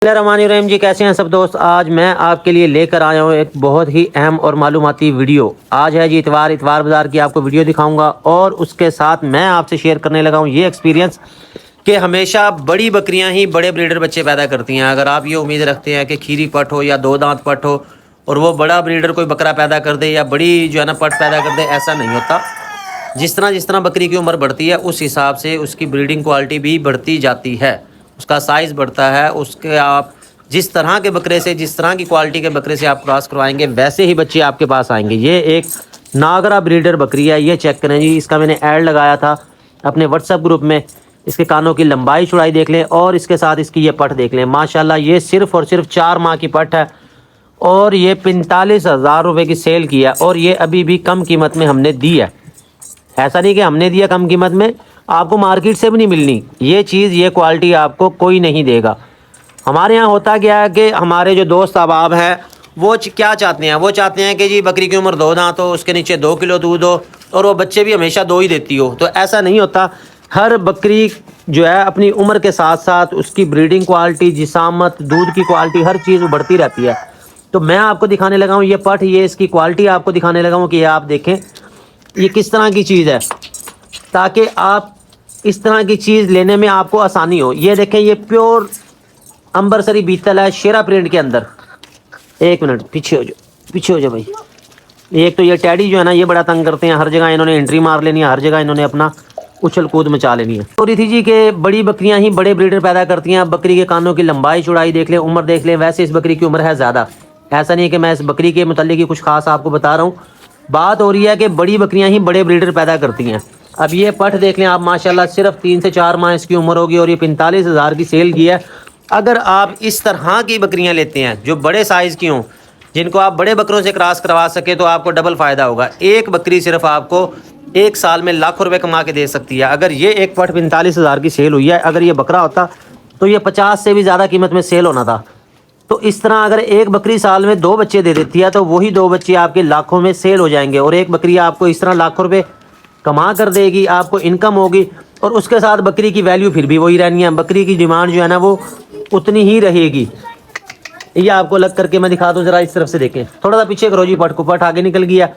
बिस्मिल्लाहिर्रहमानिर्रहीम जी, कैसे हैं सब दोस्त। आज मैं आपके लिए लेकर आया हूँ एक बहुत ही अहम और मालूमाती वीडियो। आज है जी इतवार बाज़ार की आपको वीडियो दिखाऊंगा और उसके साथ मैं आपसे शेयर करने लगा हूँ ये एक्सपीरियंस कि हमेशा बड़ी बकरियाँ ही बड़े ब्रीडर बच्चे पैदा करती हैं। अगर आप ये उम्मीद रखते हैं कि खीरी पट हो या दो दांत पट हो और वो बड़ा ब्रीडर कोई बकरा पैदा कर दे या बड़ी जो है ना पट पैदा कर दे, ऐसा नहीं होता। जिस तरह बकरी की उम्र बढ़ती है उस हिसाब से उसकी ब्रीडिंग क्वालिटी भी बढ़ती जाती है, उसका साइज़ बढ़ता है। उसके आप जिस तरह के बकरे से, जिस तरह की क्वालिटी के बकरे से आप क्रॉस करवाएंगे वैसे ही बच्चे आपके पास आएंगे। ये एक नागरा ब्रीडर बकरी है, ये चेक करें जी। इसका मैंने ऐड लगाया था अपने व्हाट्सएप ग्रुप में। इसके कानों की लंबाई चौड़ाई देख लें और इसके साथ इसकी ये पट देख लें। माशाल्लाह ये सिर्फ़ और सिर्फ 4 माह की पट है और ये 45,000 रुपये की सेल की है और ये अभी भी कम कीमत में हमने दी है। ऐसा नहीं कि हमने दिया कम कीमत में, आपको मार्केट से भी नहीं मिलनी ये चीज़, ये क्वालिटी आपको कोई नहीं देगा। हमारे यहाँ होता क्या है कि हमारे जो दोस्त अहबाब हैं वो क्या चाहते हैं, वो चाहते हैं कि जी बकरी की उम्र 2 दांत हो, उसके नीचे 2 किलो दूध हो और वो बच्चे भी हमेशा 2 ही देती हो। तो ऐसा नहीं होता। हर बकरी जो है अपनी उम्र के साथ साथ उसकी ब्रीडिंग क्वालिटी, जिसामत, दूध की क्वालिटी, हर चीज़ बढ़ती रहती है। तो मैं आपको दिखाने लगा हूँ ये पट, ये इसकी क्वालिटी आपको दिखाने लगा हूँ कि ये आप देखें ये किस तरह की चीज़ है, ताकि आप इस तरह की चीज़ लेने में आपको आसानी हो। ये देखें, ये प्योर अंबरसरी बीतल है शेरा प्रिंट के अंदर। एक मिनट पीछे हो जाओ, पीछे हो जाओ भाई। एक तो ये टैडी जो है ना ये बड़ा तंग करते हैं, हर जगह इन्होंने एंट्री मार लेनी है, हर जगह इन्होंने अपना उछल कूद मचा लेनी है। तो थी जी कि बड़ी बकरियां ही बड़े ब्रीडर पैदा करती हैं। बकरी के कानों की लंबाई चौड़ाई देख लें, उम्र देख लें। वैसे इस बकरी की उम्र है ज़्यादा, ऐसा नहीं है कि मैं इस बकरी के मुतालिक ही कुछ खास आपको बता रहा हूँ। बात हो रही है कि बड़ी बकरियां ही बड़े ब्रीडर पैदा करती हैं। अब ये पट देख लें आप, माशाल्लाह सिर्फ 3 से 4 माह इसकी उम्र होगी और ये 45,000 की सेल की है। अगर आप इस तरह की बकरियां लेते हैं जो बड़े साइज़ की हों, जिनको आप बड़े बकरों से क्रॉस करवा सके, तो आपको डबल फ़ायदा होगा। एक बकरी सिर्फ आपको 1 साल में लाखों रुपए कमा के दे सकती है। अगर ये एक पट 45,000 की सेल हुई है, अगर ये बकरा होता तो ये 50 से भी ज़्यादा कीमत में सेल होना था। तो इस तरह अगर एक बकरी साल में 2 बच्चे दे देती है तो वही 2 बच्चे आपके लाखों में सेल हो जाएंगे और एक बकरी आपको इस तरह लाखों रुपए कमा कर देगी, आपको इनकम होगी। और उसके साथ बकरी की वैल्यू फिर भी वही रहनी है, बकरी की डिमांड जो है ना वो उतनी ही रहेगी। ये आपको अलग करके मैं दिखा दूँ, ज़रा इस तरफ से देखें, थोड़ा सा पीछे करो जी। पट को पट आगे निकल गया,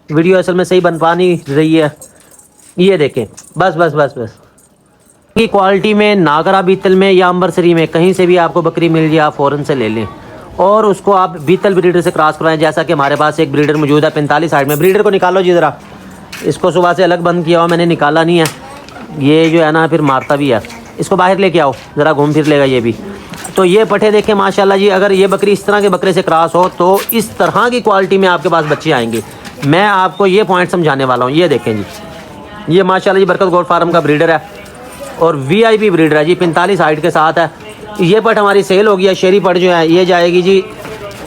वीडियो असल में सही बन पा नहीं रही है। ये देखें, बस बस बस बस की क्वालिटी में नागरा बीतल में या अंबरसरी में कहीं से भी आपको बकरी मिल जाए, आप फ़ौरन से ले लें और उसको आप बीतल ब्रीडर से क्रॉस करवाएं। जैसा कि हमारे पास एक ब्रीडर मौजूद है 45 साइड में। ब्रीडर को निकालो जी ज़रा, इसको सुबह से अलग बंद किया हुआ मैंने, निकाला नहीं है। ये जो है ना फिर मारता भी है, इसको बाहर लेके आओ, ज़रा घूम फिर लेगा ये भी। तो ये पट्ठे देखें माशाल्लाह जी, अगर ये बकरी इस तरह के बकरे से क्रॉस हो तो इस तरह की क्वालिटी में आपके पास बच्चे आएंगे। मैं आपको ये पॉइंट समझाने वाला हूँ। ये देखें जी, ये माशाल्लाह जी बरकत गोट फार्म का ब्रीडर है और वीआईपी ब्रीडर है जी, 45 हाइट के साथ है। ये पट हमारी सेल हो गया। शेरी पट जो है ये जाएगी जी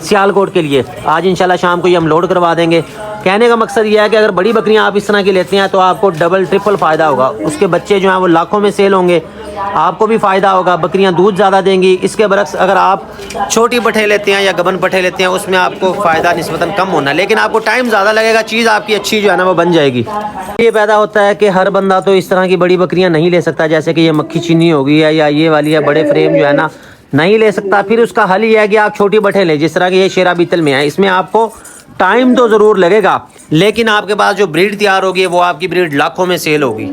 सियालकोट के लिए। आज इंशाल्लाह शाम को ये हम लोड करवा देंगे। कहने का मकसद ये है कि अगर बड़ी बकरियां आप इस तरह की लेते हैं तो आपको डबल ट्रिपल फ़ायदा होगा। उसके बच्चे जो हैं वो लाखों में सेल होंगे, आपको भी फ़ायदा होगा, बकरियां दूध ज़्यादा देंगी। इसके बरक्स अगर आप छोटी पट्ठे लेते हैं या गबन पट्ठे लेते हैं उसमें आपको फ़ायदा निस्बतन कम होना, लेकिन आपको टाइम ज़्यादा लगेगा, चीज़ आपकी अच्छी जो है ना वो बन जाएगी। ये पैदा होता है कि हर बंदा तो इस तरह की बड़ी बकरियां नहीं ले सकता, जैसे कि ये मक्खी चीनी हो गई है या ये वाली है, बड़े फ्रेम जो है ना नहीं ले सकता। फिर उसका हल ये है कि आप छोटी पट्ठे लें, जिस तरह की ये शेरा बीतल में है। इसमें आपको टाइम तो ज़रूर लगेगा, लेकिन आपके पास जो ब्रीड तैयार होगी वो आपकी ब्रीड लाखों में सेल होगी।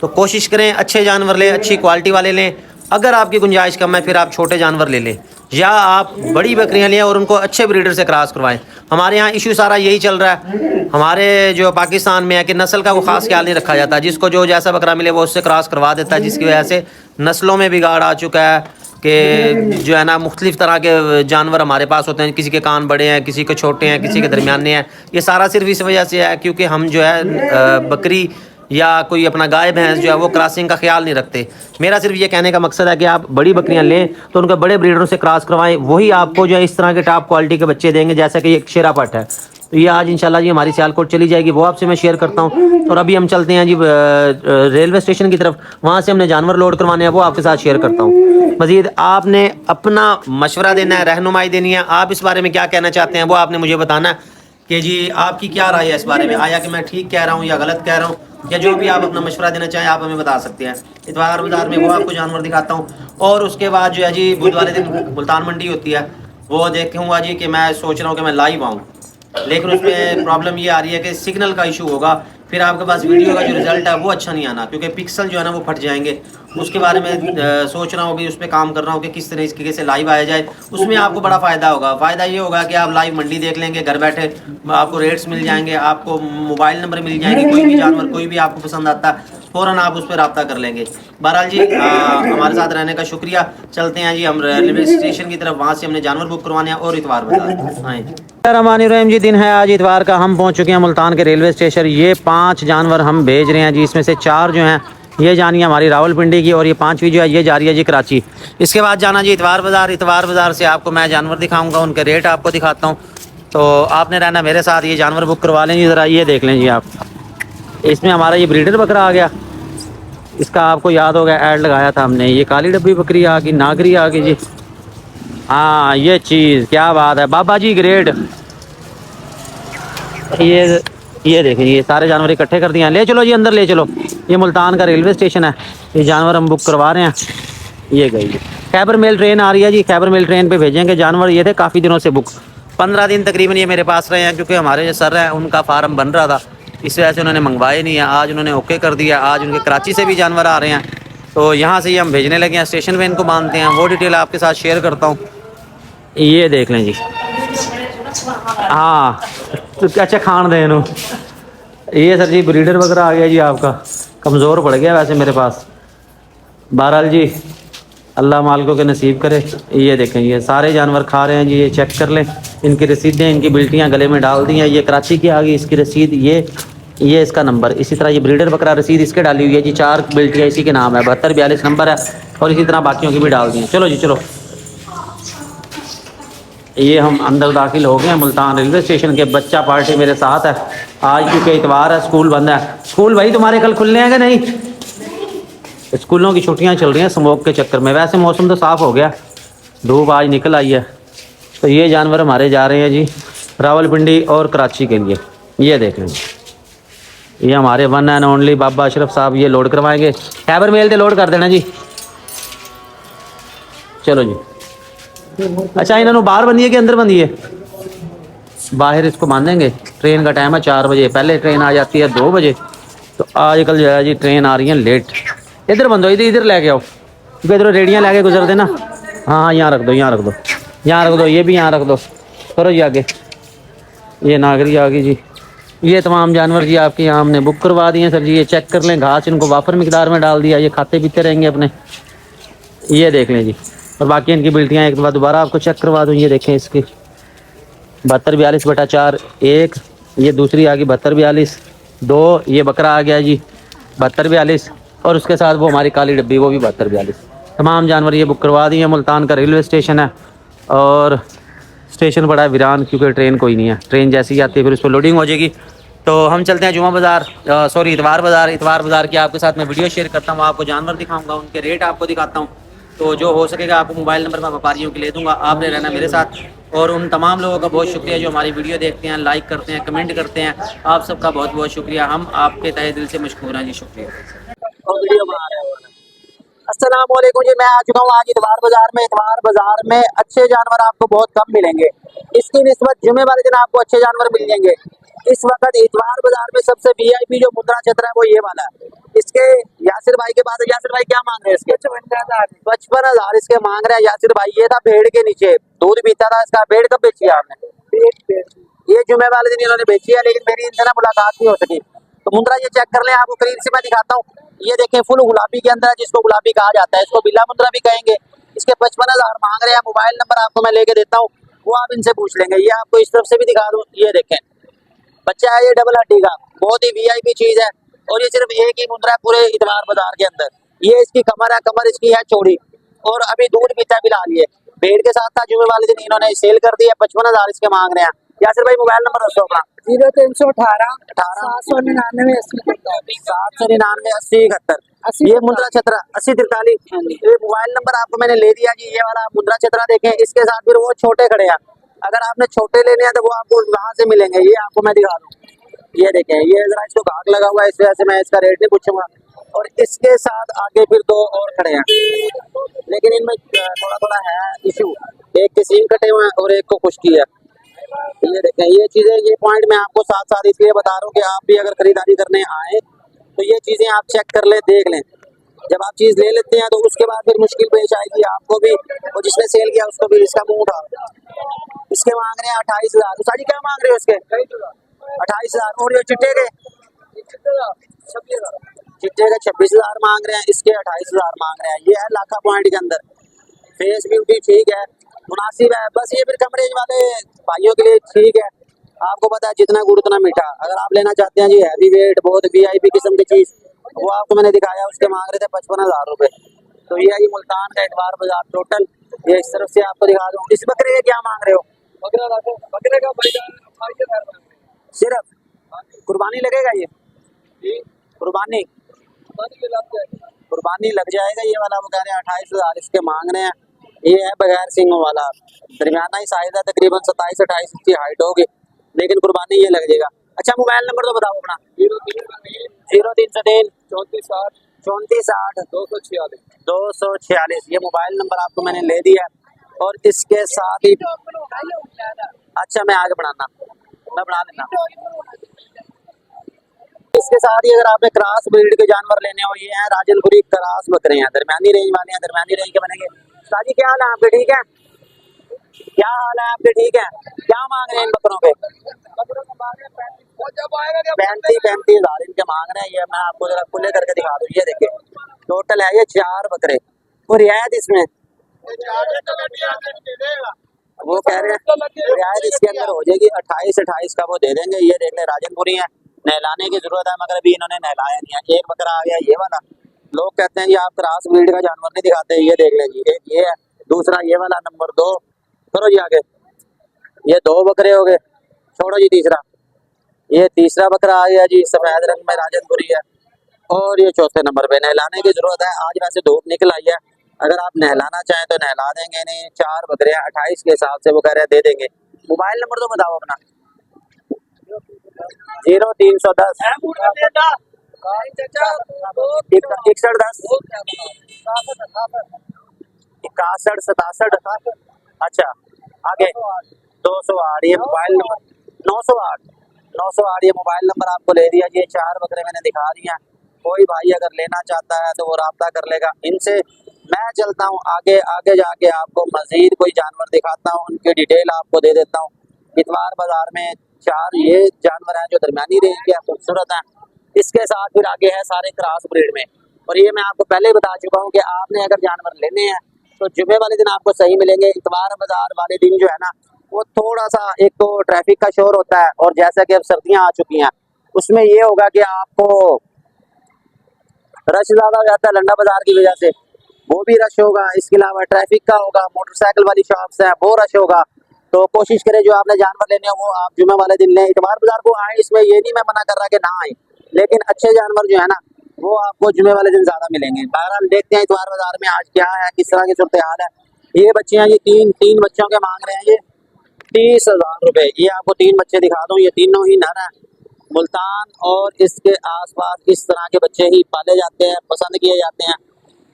तो कोशिश करें अच्छे जानवर लें, अच्छी क्वालिटी वाले लें। अगर आपकी गुंजाइश कम है फिर आप छोटे जानवर ले लें या आप बड़ी बकरियां लें और उनको अच्छे ब्रीडर से क्रॉस करवाएं। हमारे यहाँ इशू सारा यही चल रहा है हमारे जो पाकिस्तान में है कि नस्ल का वो ख़ास ख्याल नहीं रखा जाता। जिसको जो जैसा बकरा मिले वो उससे क्रॉस करवा देता है, जिसकी वजह से नस्लों में बिगाड़ आ चुका है कि जो है ना मुख्तलिफ़ तरह के जानवर हमारे पास होते हैं। किसी के कान बड़े हैं, किसी के छोटे हैं, किसी के दरमियाने हैं। ये सारा सिर्फ इस वजह से है क्योंकि हम जो है बकरी या कोई अपना गाय भैंस जो है वो क्रॉसिंग का ख्याल नहीं रखते। मेरा सिर्फ ये कहने का मकसद है कि आप बड़ी बकरियां लें तो उनके बड़े ब्रीडरों से क्रॉस करवाएं, वही आपको जो है इस तरह के टॉप क्वालिटी के बच्चे देंगे। जैसा कि एक शेरा पट है, तो ये आज इंशाल्लाह जी हमारी सियालकोट चली जाएगी, वो आपसे मैं शेयर करता हूँ। और अभी हम चलते हैं जी रेलवे स्टेशन की तरफ, वहाँ से हमने जानवर लोड करवाने हैं, वो आपके साथ शेयर करता हूँ। मज़ीद आपने अपना मशवरा देना है, रहनुमाई देनी है, आप इस बारे में क्या कहना चाहते हैं वो आपने मुझे बताना है कि जी आपकी क्या राय है इस बारे में, आया कि मैं ठीक कह रहा हूँ या गलत कह रहा हूँ, या जो भी आप अपना मशवरा देना चाहें आप हमें बता सकते हैं। इतवार बाजार में वो आपको जानवर दिखाता हूँ, और उसके बाद जो है जी बुध वाले दिन मुल्तान मंडी होती है, वो देखूँगा जी कि मैं सोच रहा हूँ कि मैं लाइव आऊँ, लेकिन उसमें प्रॉब्लम ये आ रही है कि सिग्नल का इशू होगा, फिर आपके पास वीडियो का जो रिजल्ट है वो अच्छा नहीं आना, क्योंकि पिक्सल जो है ना वो फट जाएंगे। उसके बारे में सोच रहा हूँ, अभी उस पर काम कर रहा हूँ कि किस तरीके से लाइव आया जाए। उसमें आपको बड़ा फ़ायदा होगा। फ़ायदा ये होगा कि आप लाइव मंडी देख लेंगे घर बैठे, आपको रेट्स मिल जाएंगे, आपको मोबाइल नंबर मिल जाएंगे, कोई भी जानवर कोई भी आपको पसंद आता है फ़ौरन आप उस पर रब्ता कर लेंगे। बहरहाल जी हमारे साथ रहने का शुक्रिया। चलते हैं जी हम रेलवे स्टेशन की तरफ, वहाँ से हमने जानवर बुक करवाने हैं और इतवार बाजार आए। रहमानिर्रहीम जी, दिन है आज इतवार का, हम पहुंच चुके हैं मुल्तान के रेलवे स्टेशन। ये 5 जानवर हम भेज रहे हैं जी, इसमें से 4 जो हैं ये जानी है हमारी रावलपिंडी की, और ये 5वीं जो है ये जा रही है जी कराची। इसके बाद जाना जी इतवार बाज़ार। इतवार बाज़ार से आपको मैं जानवर दिखाऊंगा, उनके रेट आपको दिखाता हूँ, तो आपने रहना मेरे साथ। ये जानवर बुक करवा लें जी, ज़रा ये देख लें जी आप। इसमें हमारा ये ब्रीडर बकरा आ गया, इसका आपको याद होगा ऐड लगाया था हमने। ये काली डब्बी बकरी आ गई, नागरी आ गई जी। हाँ ये चीज़ क्या बात है बाबा जी, ग्रेड। ये देखें, ये सारे जानवर इकट्ठे कर दिए हैं। ले चलो जी अंदर ले चलो, ये मुल्तान का रेलवे स्टेशन है। ये जानवर हम बुक करवा रहे हैं। ये गई जी खैबर मेल ट्रेन आ रही है जी, खैबर मेल ट्रेन पे भेजेंगे जानवर। ये थे काफ़ी दिनों से बुक, 15 दिन तकरीबन ये मेरे पास रहे हैं, क्योंकि हमारे जो सर हैं उनका फार्म बन रहा था, इस वजह से उन्होंने मंगवाए नहीं है। आज उन्होंने ओके कर दिया, आज उनके कराची से भी जानवर आ रहे हैं, तो यहाँ से ही हम भेजने लगे हैं। स्टेशन पे इनको मानते हैं, वो डिटेल आपके साथ शेयर करता हूँ। ये देख लें जी। हाँ तो अच्छा खान दें इन्हों। ये सर जी ब्रीडर वगैरह आ गया जी आपका, कमज़ोर पड़ गया वैसे मेरे पास। बहरहाल जी अल्लाह मालिकों के नसीब करे। ये देखें ये सारे जानवर खा रहे हैं जी, ये चेक कर लें। इनकी रसीदें, इनकी बिल्टियाँ गले में डाल दी हैं। ये कराची की आ गई इसकी रसीद, ये इसका नंबर। इसी तरह ये ब्रीडर बकरा रसीद इसके डाली हुई है जी, 4 बिल्टियाँ इसी के नाम है, 7242 नंबर है, और इसी तरह बाकियों की भी डाल दी हैं। चलो जी चलो, ये हम अंदर दाखिल हो गए हैं मुल्तान रेलवे स्टेशन के। बच्चा पार्टी मेरे साथ है आज, क्योंकि इतवार है, स्कूल बंद है। स्कूल भाई तुम्हारे कल खुलने हैं कि नहीं? स्कूलों की छुट्टियां चल रही हैं स्मोक के चक्कर में। वैसे मौसम तो साफ़ हो गया, धूप आज निकल आई है। तो ये जानवर हमारे जा रहे हैं जी रावलपिंडी और कराची के लिए। ये देख लें, ये हमारे वन एंड ओनली बाबा अशरफ साहब ये लोड करवाएंगे। खैबर मेल से लोड कर देना जी। चलो जी। अच्छा इन्होंने बाहर बनी है कि अंदर बनी है? बाहर इसको बांधेंगे। ट्रेन का टाइम है 4 बजे, पहले ट्रेन आ जाती है 2 बजे, तो आजकल जो है जी ट्रेन आ रही है लेट। इधर बंदो, इधर लेके आओ, क्योंकि इधर रेडियाँ लेके गुजर देना। हाँ हाँ यहाँ रख दो, यहाँ रख दो, यहाँ रख दो, ये भी यहाँ रख दो। करो जी आगे। ये नागरी आ गई जी। ये तमाम जानवर जी आपके यहाँ हमने बुक करवा दिए हैं सर जी। ये चेक कर लें, घास इनको वाफर मिकदार में डाल दिया, ये खाते पीते रहेंगे अपने। ये देख लें जी, और बाकी इनकी बिल्टियाँ एक बार दोबारा आपको चेक करवा दूँ। ये देखें इसकी 7242/4 1, ये दूसरी आ गई 7242 2, ये बकरा आ गया जी 7242, और उसके साथ वो हमारी काली डब्बी वो भी 7242। तमाम जानवर ये बुक करवा दिए। मुल्तान का रेलवे स्टेशन है, और स्टेशन बड़ा वीरान, क्योंकि ट्रेन कोई नहीं है। ट्रेन जैसी ही आती है फिर उस पर लोडिंग हो जाएगी। तो हम चलते हैं जुमा बाज़ार, सॉरी इतवार बाज़ार। इतवार बाज़ार की आपके साथ मैं वीडियो शेयर करता हूँ, आपको जानवर दिखाऊंगा, उनके रेट आपको दिखाता हूँ। तो जो हो सकेगा आपको मोबाइल नंबर मैं व्यापारियों के ले दूंगा, आपने रहना मेरे साथ। और उन तमाम लोगों का बहुत शुक्रिया जो हमारी वीडियो देखते हैं, लाइक करते हैं, कमेंट करते हैं। आप सबका बहुत बहुत शुक्रिया, हम आपके तहे दिल से मशकूर हैं जी, शुक्रिया। अस्सलाम वालेकुम जी, मैं आ चुका हूँ आज इतवार बाज़ार में। इतवार बाज़ार में अच्छे जानवर आपको बहुत कम मिलेंगे, इसकी निस्बत जुमे वाले दिन आपको अच्छे जानवर मिल जाएंगे। इस वक्त इतवार बाज़ार में सबसे वीआईपी जो मुद्रा क्षेत्र है वो ये वाला है। इसके यासिर भाई के पास, यासिर भाई क्या मांग रहे हैं इसके? 55,000 इसके मांग रहे हैं यासिर भाई। ये था भेड़ के नीचे, दूध पीता था इसका। भेड़ कब बेची है आपने? ये जुमे वाले दिन इन्होंने बेची है, लेकिन मेरी इनसे ना मुलाकात नहीं हो सकी। तो मुद्रा ये चेक कर लें, आपको करीब से मैं दिखाता हूँ। ये देखें फुल गुलाबी के अंदर है, जिसको गुलाबी कहा जाता है, इसको बिल्ला मुद्रा भी कहेंगे। इसके 55,000 मांग रहे हैं। मोबाइल नंबर आपको मैं लेके देता हूँ, वो आप इनसे पूछ लेंगे। ये आपको इस तरफ से भी दिखा दूँ, ये देखें बच्चा है, ये डबल हड्डी का, बहुत ही वीआईपी चीज है। और ये सिर्फ एक ही मुद्रा है पूरे इतवार बाजार के अंदर। ये इसकी कमर है, कमर इसकी है चौड़ी, और अभी दूध पीता भी ला लिए। भेड़ के साथ था, जुमे वाले दिन इन्होंने सेल कर दिया। 55,000 इसके मांग रहे हैं। यासिर भाई मोबाइल नंबर दसो अपना। 0318 799 80 799 ये मुद्रा छतरा 8043। ये मोबाइल नंबर आपको मैंने ले दिया जी। ये वाला मुद्रा छतरा देखें, इसके साथ फिर वो छोटे खड़े हैं, अगर आपने छोटे लेने हैं तो वो आपको वहां से मिलेंगे। ये आपको मैं दिखा दूं, ये देखें, ये जरा इसको घाग लगा हुआ है, इस वजह से मैं इसका रेट नहीं पूछूंगा। और इसके साथ आगे फिर दो और खड़े हैं, लेकिन इनमें थोड़ा थोड़ा है इशू, एक के सींग कटे हुए हैं और एक को खुश्की है। ये देखें, ये चीजें, ये पॉइंट मैं आपको साथ साथ इसलिए बता रहा हूँ कि आप भी अगर खरीदारी करने आए तो ये चीजें आप चेक कर ले, देख लें। जब आप चीज ले लेते हैं तो उसके बाद फिर मुश्किल पेश आएगी आपको भी, और जिसने सेल किया उसको भी। इसका मुंह उठा, इसके मांग रहे हैं 28,000। तो साजी क्या मांग रहे हो इसके? 28,000। और ये चिट्टे के, चिट्टे के 26,000 मांग रहे हैं, इसके 28,000 मांग रहे हैं। ये है लाखा पॉइंट के अंदर, फेस ब्यूटी ठीक है, मुनासिब है। बस ये फिर कम रेंज वाले भाइयों के लिए ठीक है। आपको पता है जितना गुड़ उतना मीठा। अगर आप लेना चाहते हैं जी हैवी वेट, बहुत VIP किस्म की चीज, वो आपको मैंने दिखाया, उसके मांग रहे थे 55,000 रुपए। तो ये है जी मुल्तान का इतवार बाजार टोटल। ये इस तरफ से आपको दिखा दूं। इस बकरे के क्या मांग रहे हो? बकरे का सिर्फ कुर्बानी लगेगा ये? कुर्बानी कुर्बानी लग जाएगा ये वाला। वो कह रहे हैं 28,000 इसके मांग रहे हैं। ये है बगैर सिंगों वाला, दरमियाना ही साइज है, तकरीबन 27-28 इंच की हाइट होगी, लेकिन कुर्बानी ये लग जाएगा। अच्छा, मोबाइल नंबर तो बताओ अपना। 0303 3460 246। ये मोबाइल नंबर आपको मैंने ले दिया। और इसके साथ ही, अच्छा मैं आगे बढ़ाना, मैं बढ़ा देना। इसके साथ ही अगर आपने क्रॉस ब्रीड के जानवर लेने हो, ये हैं राजनपुरी क्रॉस बकरे हैं, दरमियानी रेंज वाले हैं, दरमियानी रेंज के बनेंगे। साजी क्या हाल है आपके? ठीक है, क्या हाल है आपके? ठीक है। क्या मांग रहे हैं इन बकरों के? 35,000 इनके मांग रहे हैं। ये मैं आपको जरा खुले करके दिखा दूं। ये देखिए, टोटल है ये 4 बकरे। और रियायत इसमें वो कह रहे हैं रियायत इसके अंदर हो जाएगी 28 का वो दे देंगे। ये देख ले, राजनपुरी है, नहलाने की जरूरत है, मगर अभी इन्होंने नहलाया नहीं है। एक बकरा आ गया ये वाला। लोग कहते हैं जी आप क्रॉस ब्रीड का जानवर नहीं दिखाते। ये देख लें जी, एक ये है, दूसरा ये वाला नंबर 2। करो जी आगे, ये 2 बकरे हो गए, छोड़ो जी तीसरा। ये तीसरा बकरा आ गया जी, सफेद रंग में राजनपुरी है। और ये चौथे नंबर पे। नहलाने की जरूरत है, आज वैसे धूप निकल आई है, अगर आप नहलाना चाहें तो नहला देंगे। नहीं, 4 बकरे 28 के हिसाब से वो कह रहे हैं दे देंगे। मोबाइल नंबर तो बताओ अपना। 0310 6110 अच्छा आगे 208। ये मोबाइल नंबर 908 ये मोबाइल नंबर आपको ले दिया जी। 4 बकरे मैंने दिखा दिए हैं। कोई भाई अगर लेना चाहता है तो वो राब्ता कर लेगा इनसे। मैं चलता हूँ आगे, आगे जाके आपको मजीद कोई जानवर दिखाता हूँ, उनकी डिटेल आपको दे देता हूँ। इतवार बाजार में 4 ये जानवर हैं जो दरमियानी रेंज के खूबसूरत हैं। इसके साथ फिर आगे है सारे क्रॉस ब्रीड में। और ये मैं आपको पहले ही बता चुका हूँ कि आपने अगर जानवर लेने हैं तो जुमे वाले दिन आपको सही मिलेंगे। इतवार बाजार वाले दिन जो है ना, वो थोड़ा सा, एक तो ट्रैफिक का शोर होता है, और जैसा कि अब सर्दियां आ चुकी हैं उसमें ये होगा कि आपको रश ज्यादा हो जाता है लंडा बाजार की वजह से, वो भी रश होगा। इसके अलावा ट्रैफिक का होगा, मोटरसाइकिल वाली शॉप्स हैं वो रश होगा। तो कोशिश करें जो आपने जानवर लेने हो वो आप जुमे वाले दिन लें। इतवार बाजार को आए, इसमें ये नहीं मैं मना कर रहा कि ना आए, लेकिन अच्छे जानवर जो है ना वो आपको जुमे वाले दिन ज्यादा मिलेंगे। बहरहाल देखते हैं इतवार बाजार में आज क्या है, किस तरह की सूरत हाल है। ये बच्चियां जी तीन बच्चों के मांग रहे हैं ये 30,000 रुपए। ये आपको 3 बच्चे दिखा दूं, ये तीनों ही नर हैं। मुल्तान और इसके आसपास इस तरह के बच्चे ही पाले जाते हैं, पसंद किए जाते हैं।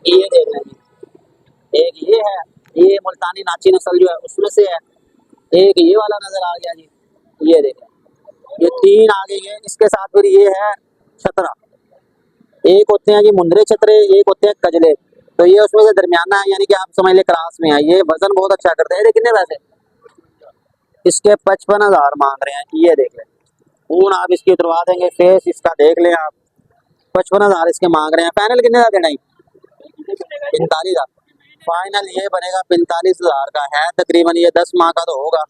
ये देख लें जी, एक ये है, ये मुल्तानी नाची नस्ल जो है उसमें से है। एक ये वाला नजर आ गया जी, ये देखें, ये 3 आ गई है। इसके साथ फिर ये है छतरा, एक होते हैं जी मुंदरे छतरे, एक होते हैं कजले। तो ये उसमें से दरमियाना है, यानी कि आप समझ ले क्रास में है। ये वजन बहुत अच्छा करते हैं। कितने पैसे इसके? 55,000 मांग रहे हैं। ये देख लें, ऊन आप इसकी उतरवा देंगे, फेस इसका देख लें आप। 55,000 इसके मांग रहे हैं। फाइनल कितने का देना? 45,000 फाइनल ये बनेगा। 45,000 का है तकरीबन। ये 10 माह का तो होगा।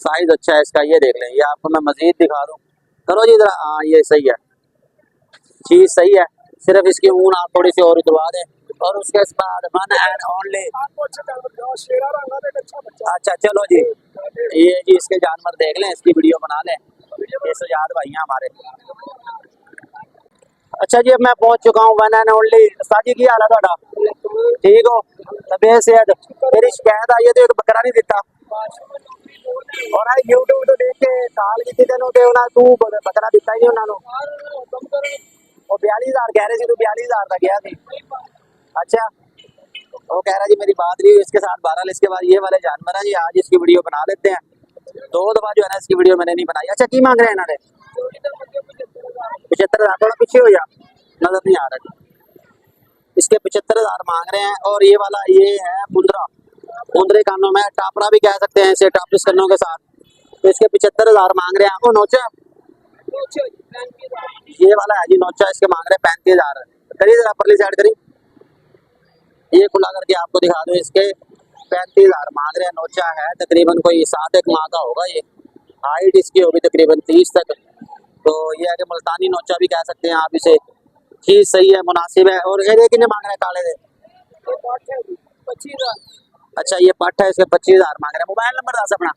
साइज अच्छा है इसका। ये देख लें, ये आपको मैं मजीद दिखा दूं। करो जी इधर। हाँ ये सही है, चीज सही है, सिर्फ इसकी ऊन आप थोड़ी सी और उतरवा दें। और उसके बाद वन एंड ओनली। अच्छा चलो जी, ये जी इसके जानवर देख लें, इसकी वीडियो बना लें। ये सजाद भाई हैं हमारे। अच्छा जी, अब मैं पहुंच चुका हूँ वन एंड ओनली। साजी की हाल है ਤੁਹਾਡਾ? ठीक हो? तबीयत सेहत? मेरी शिकायत आई है तो एक बकरा नहीं दिता। और आई यूट्यूब तो देख के साल कितने दिन होते हो ना तू बकरा दिखता ही नहीं उन्होंने वो 42,000 कह रहे थे, तू 42,000 तक गया थी। अच्छा वो कह रहा जी मेरी बात नहीं हुई इसके साथ। बहरहाल इसके बाद ये वाले जानवर है जी, आज इसकी वीडियो बना लेते हैं। 2 दफा जो है ना इसकी वीडियो मैंने नहीं बनाई। अच्छा की मांग रहे हैं इन्होंने? 75,000। थोड़ा पीछे हो जा, नजर नहीं आ रहा। इसके 75,000 मांग रहे हैं। और ये वाला ये है मुंद्रा, मुंद्रे कानों में टापरा भी कह सकते हैं इसे, टापिस कानों के साथ। तो इसके 75,000 मांग रहे हैं। वो नोचा ये वाला है जी नोचा, इसके मांग रहे हैं 35,000। करिए जरा परली साइड करी, ये खुला करके आपको दिखा दो। इसके 35,000 मांग रहे हैं। नोचा है तकरीबन कोई 7 माह का होगा ये। हाइट इसकी होगी तकरीबन 30 तक। तो ये है कि मुल्तानी नोचा भी कह सकते हैं आप इसे। चीज सही है, मुनासिब है। और ये कितने मांग रहे हैं काले दे? 25,000। अच्छा ये पट है, इसके 25,000 मांग रहे हैं। मोबाइल नंबर दस अपना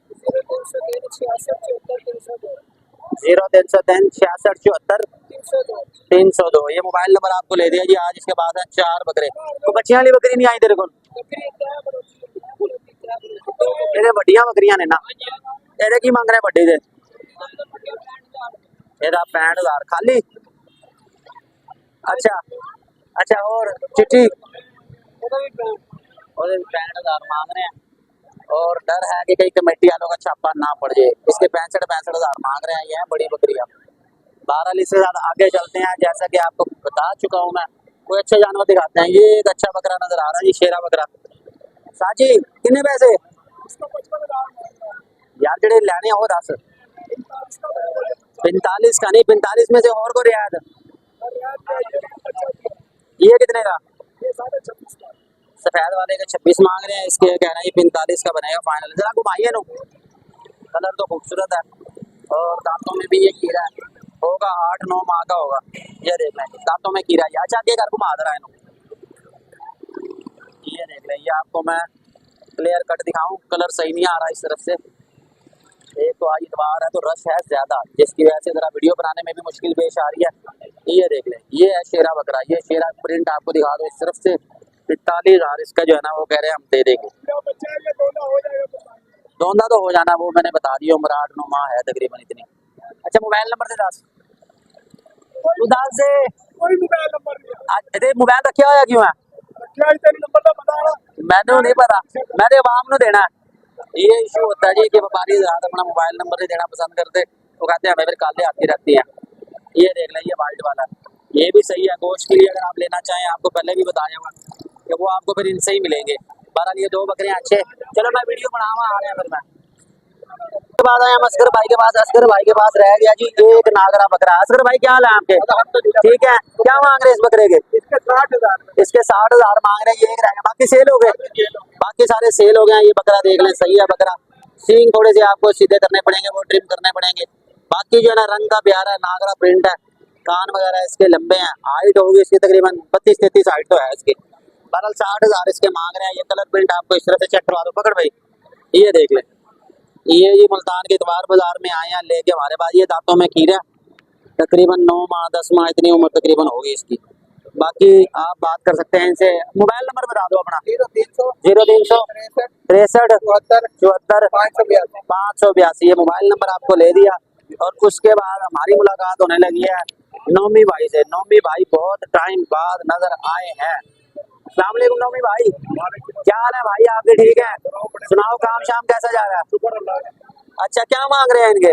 036674 ये मोबाइल नंबर आपको ले दिया जी। आज इसके बाद है 4 बकरे। तो बच्चियां वाली बकरी नहीं आई तेरे को? ਇਹਦੇ ਵੱਡੀਆਂ ਬੱਕਰੀਆਂ ਨੇ ਨਾ, ਇਹਦੇ ਕੀ ਮੰਗ ਰਹੇ ਵੱਡੇ ਦੇ? ਇਹਦਾ 65,000 ਖਾਲੀ। अच्छा अच्छा और चिट्ठी ਉਹਦੇ भी 65,000 मांग रहे हैं। और डर है कि कहीं कमेटी वालों का छापा ना पड़ जाए। इसके 65,000 मांग रहे हैं। ये है बड़ी बकरियां। बहरहाल इससे ज्यादा आगे चलते हैं। जैसा कि आपको बता चुका हूँ मैं, कोई अच्छे जानवर दिखाते हैं। ये एक अच्छा बकरा नजर आ रहा है जी, शेरा बकरा। साजी कितने पैसे यार जेडे लैने हो दस? 45 का नहीं, 45 में से और को रियायत। ये कितने का? सफेद वाले के 26 मांग रहे हैं। इसके कह रहे हैं 45 का बनेगा फाइनल। जरा घुमाइए नो, कलर तो खूबसूरत है। और दांतों में भी ये कीड़ा है, होगा 8-9 माह का होगा। ये देख लें दांतों में कीड़ा है। अच्छा आगे घर घुमा दे रहा है। ये देख लें, ये आपको मैं क्लियर कट दिखाऊं। कलर सही नहीं आ रहा इस तरफ से। एक तो आज इतवार है तो रश है ज्यादा, जिसकी वजह से जरा वीडियो बनाने में भी मुश्किल पेश आ रही है। ये देख लें, ये है शेरा बकरा। ये शेरा प्रिंट आपको दिखा दो इस तरफ से। 45,000 इसका जो है ना वो कह रहे हैं हम दे देंगे। दोंदा तो हो जाना, वो मैंने बता दिया। उम्र 8-9 माह है तकरीबन इतनी। अच्छा मोबाइल नंबर दे दस, तू दस दे। कोई मोबाइल नंबर नहीं मोबाइल रखा हुआ क्यों है? नंबर तो बता रहा मैंने नहीं पता, मैंने आवाम को देना है। ये इशू होता है जी कि व्यापारी ज्यादा अपना मोबाइल नंबर नहीं देना पसंद करते। तो कहते हैं हमें फिर काले आती रहती है। ये देख लें, ये वाइट वाला ये भी सही है गोश्त के लिए। अगर आप लेना चाहें, आपको पहले भी बताया हुआ कि वो आपको फिर इनसे ही मिलेंगे। बहरहाल ये 2 बकरे अच्छे। चलो मैं वीडियो बनावा आ रहा है फिर मैं। उसके बाद आया हम असगर भाई के पास। असगर भाई के पास रह गया जी एक नागरा बकरा। असगर भाई क्या हाल है आपके? ठीक है, क्या मांग रहे हैं इस बकरे के? इसके 60,000। इसके 60,000 मांग रहे हैं। ये एक रह गया, बाकी सेल हो गए। बाकी सारे सेल हो गए हैं। ये बकरा देख लें, सही है बकरा। सींग थोड़े से आपको सीधे करने पड़ेंगे, वो ट्रिम करने पड़ेंगे। बाकी जो है ना रंग का प्यारा है, नागरा प्रिंट है। कान वगैरह इसके लंबे हैं। हाइट होगी इसकी तकरीबन 32-33 हाइट तो है इसकी। बहरहाल 60,000 इसके मांग रहे हैं। ये कलर प्रिंट आपको इस तरह से चेक करवा दो। पकड़ भाई, ये देख लें। ये मुल्तान के इतवार बाजार में आए हैं लेके हमारे पास। ये दांतों में कीड़ा तकरीबन 9 माह 10 माह इतनी उम्र तकरीबन होगी इसकी। बाकी आप बात कर सकते हैं इनसे। मोबाइल नंबर बता दो अपना। 0363 74 582। ये मोबाइल नंबर आपको ले दिया। और उसके बाद हमारी मुलाकात होने लगी है नौमी भाई से। नौमी भाई बहुत टाइम बाद नजर आए हैं। अस्सलाम वालेकुम नौमी भाई, क्या हाल है भाई आपके? ठीक है, सुनाओ काम शाम कैसा जा रहा है? अच्छा क्या मांग रहे हैं इनके?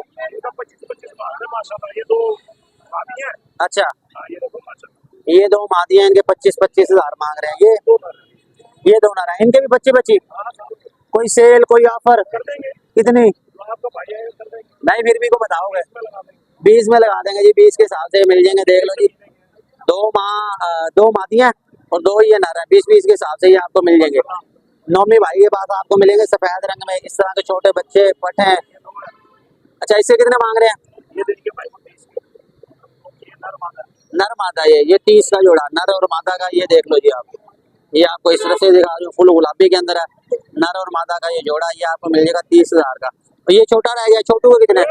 अच्छा ये 2 मादी हैं, इनके 25,000 मांग रहे हैं। ये दोनों है इनके भी 25। कोई सेल कोई ऑफर कितनी? नहीं फिर भी को बताओगे? 20 में लगा देंगे जी। 20 के हिसाब से मिल जाएंगे। देख लो जी, 2 मादी हैं और 2 ये नर है। 20-20 के हिसाब से ये आपको मिल जाएंगे। नौमी भाई के पास आपको मिलेंगे सफेद रंग में इस तरह के छोटे बच्चे पट हैं। अच्छा इससे कितने मांग रहे हैं? नर मादा ये 30 का जोड़ा नर और मादा का। ये देख लो जी आप, ये आपको इस तरह से दिखा रहा हूँ, फुल गुलाबी के अंदर है। नर और मादा का ये जोड़ा ये आपको मिल जाएगा 30,000 का। और ये छोटा रह गया, छोटू को कितने?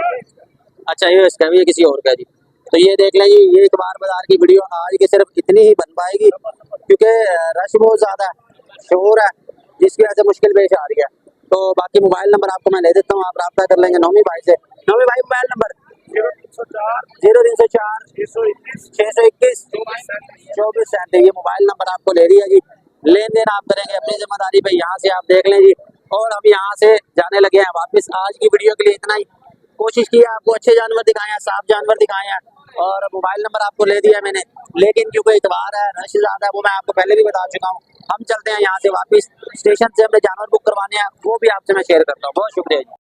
अच्छा ये इसका भी, ये किसी और का जी। तो ये देख लें जी, ये इतवार बाजार की वीडियो आज की सिर्फ इतनी ही बन पाएगी क्योंकि रश बहुत ज्यादा है, शोर है, जिसकी वजह से मुश्किल पेश आ रही है। तो बाकी मोबाइल नंबर आपको मैं ले देता हूँ, आप रब्ता कर लेंगे नौमी भाई से। नौमी भाई मोबाइल नंबर 0304 621 2437, ये मोबाइल नंबर आपको ले दिया जी। लेन देन आप करेंगे अपनी जिम्मेदारी पे, यहाँ से आप देख लें जी। और हम यहाँ से जाने लगे हैं वापस। आज की वीडियो के लिए इतना ही। कोशिश की है आपको अच्छे जानवर दिखाए हैं, साफ जानवर दिखाए हैं, और मोबाइल नंबर आपको ले दिया मैंने। लेकिन क्योंकि इतवार है, रश ज्यादा है, वो मैं आपको पहले भी बता चुका हूँ। हम चलते हैं यहाँ से वापस। स्टेशन से हमने जानवर बुक करवाने हैं, वो भी आपसे मैं शेयर करता हूँ। बहुत शुक्रिया जी।